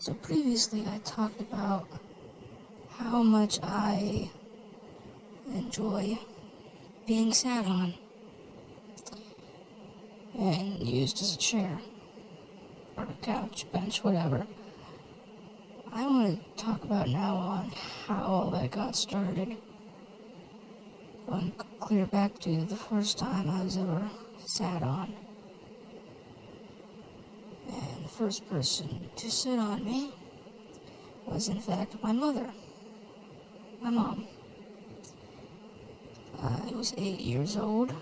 So previously I talked about how much I enjoy being sat on and used as a chair or a couch, bench, whatever. I want to talk about now on how all that got started. Going clear back to the first time I was ever sat on. And the first person to sit on me was in fact my mother. My mom. I was 8 years old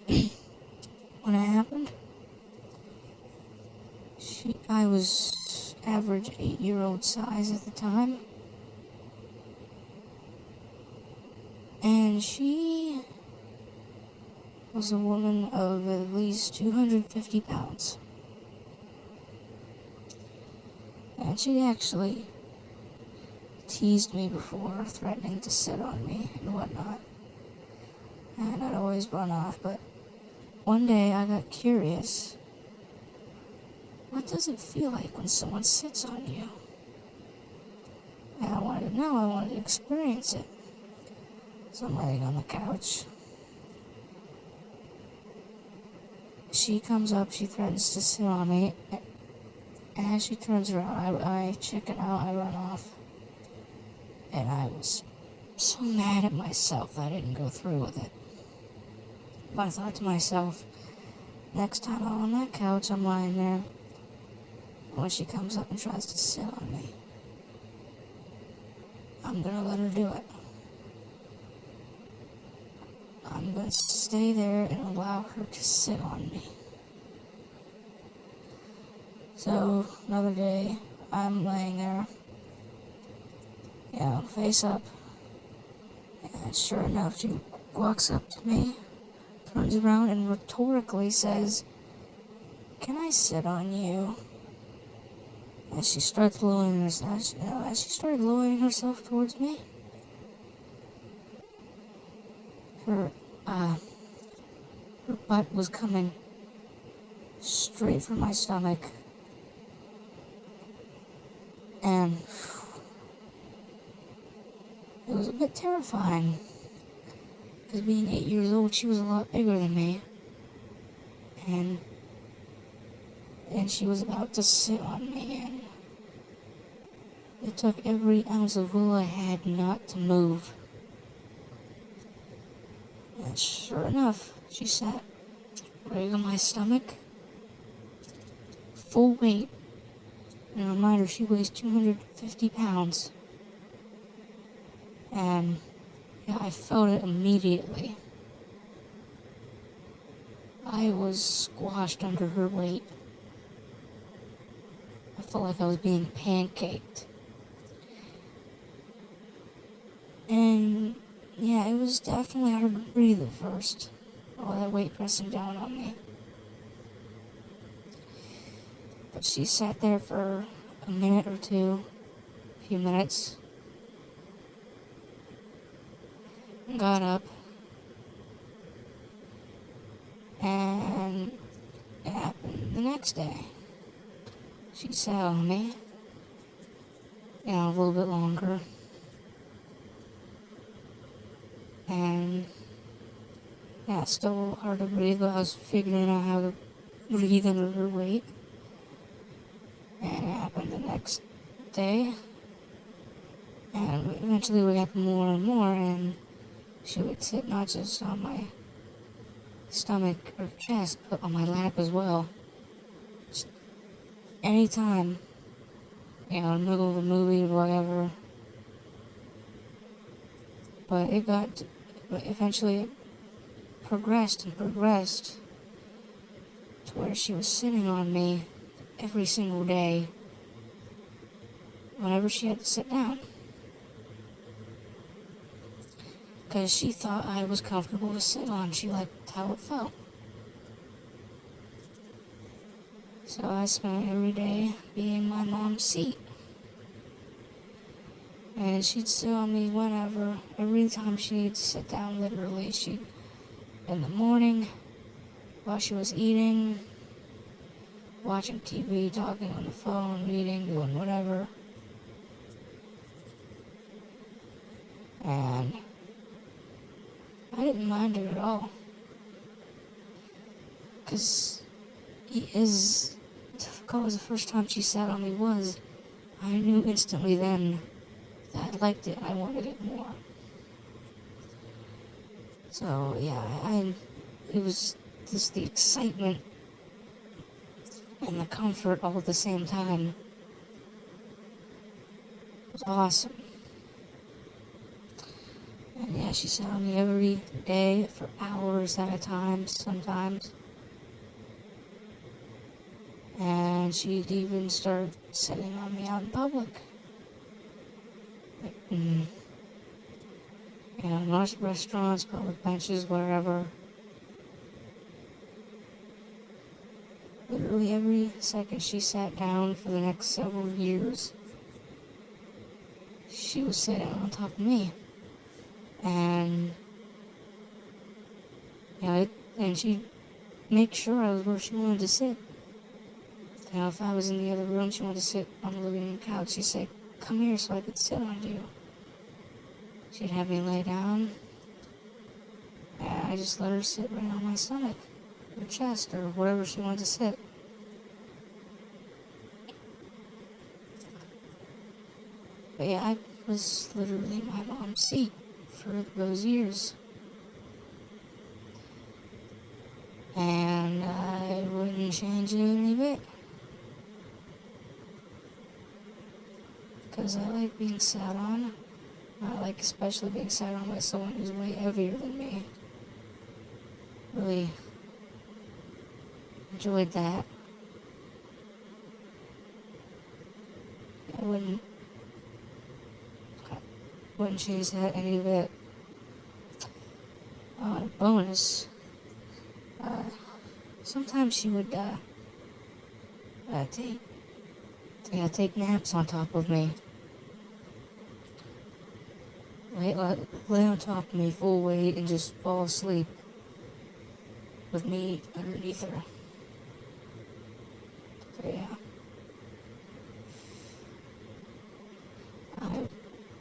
when it happened. I was average 8-year-old size at the time. And she was a woman of at least 250 pounds. And she actually teased me before, threatening to sit on me and whatnot. And I'd always run off, but one day I got curious. What does it feel like when someone sits on you? And I wanted to know, I wanted to experience it. So I'm laying on the couch. She comes up, she threatens to sit on me, and as she turns around, I chicken out, I run off. And I was so mad at myself that I didn't go through with it. But I thought to myself, next time I'm on that couch, I'm lying there, when she comes up and tries to sit on me, I'm gonna let her do it. I'm gonna stay there and allow her to sit on me. So, another day, I'm laying there, face up, and sure enough, she walks up to me, turns around, and rhetorically says, "Can I sit on you?" As she starts lowering herself, as she started lowering herself towards me, her butt was coming straight from my stomach, and it was a bit terrifying, because being 8 years old, she was a lot bigger than me, and she was about to sit on me, and it took every ounce of will I had not to move. And sure enough, she sat right on my stomach, full weight. And a reminder, she weighs 250 pounds. And I felt it immediately. I was squashed under her weight. I felt like I was being pancaked. And it was definitely hard to breathe at first. All that weight pressing down on me. But she sat there for a minute or two, a few minutes, and got up, and it happened the next day. She sat on me, a little bit longer, and still hard to breathe, but I was figuring out how to breathe under her weight. And it happened the next day, and eventually we got more and more, and she would sit not just on my stomach or chest, but on my lap as well. Just anytime, in the middle of a movie or whatever. But eventually it progressed to where she was sitting on me every single day whenever she had to sit down, because she thought I was comfortable to sit on. She liked how it felt. So I spent every day being my mom's seat, and she'd sit on me whenever, every time she needed to sit down. Literally, in the morning while she was eating, watching TV, talking on the phone, reading, doing whatever. And I didn't mind her at all. Because as difficult as the first time she sat on me was, I knew instantly then that I liked it and I wanted it more. So yeah, it was just the excitement and the comfort all at the same time. It was awesome. And yeah, she sat on me every day for hours at a time, sometimes. And she'd even start sitting on me out in public. Like, restaurants, public benches, wherever. Literally every second she sat down for the next several years, she was sitting on top of me. And, and she'd make sure I was where she wanted to sit. If I was in the other room, she wanted to sit on the living room couch, she'd say, "Come here so I could sit on you." She'd have me lay down, and I just let her sit right on my stomach, or chest, or wherever she wanted to sit. But yeah, I was literally my mom's seat for those years. And I wouldn't change it any bit. Because I like being sat on. I like especially being sat on by someone who's way heavier than me. Really enjoyed that. I wouldn't change that any bit. Bonus. Sometimes she would take naps on top of me. Lay on top of me full weight and just fall asleep with me underneath her. So yeah.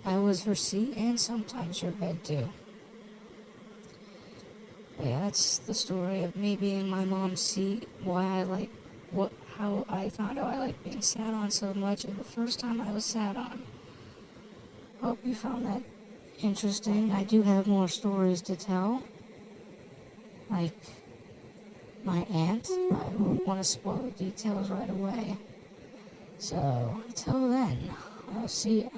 I was her seat and sometimes her bed too. But yeah, that's the story of me being my mom's seat, how I found out I like being sat on so much, and the first time I was sat on. Hope you found that interesting. I do have more stories to tell, like my aunt. I won't want to spoil the details right away. So, until then, I'll see ya.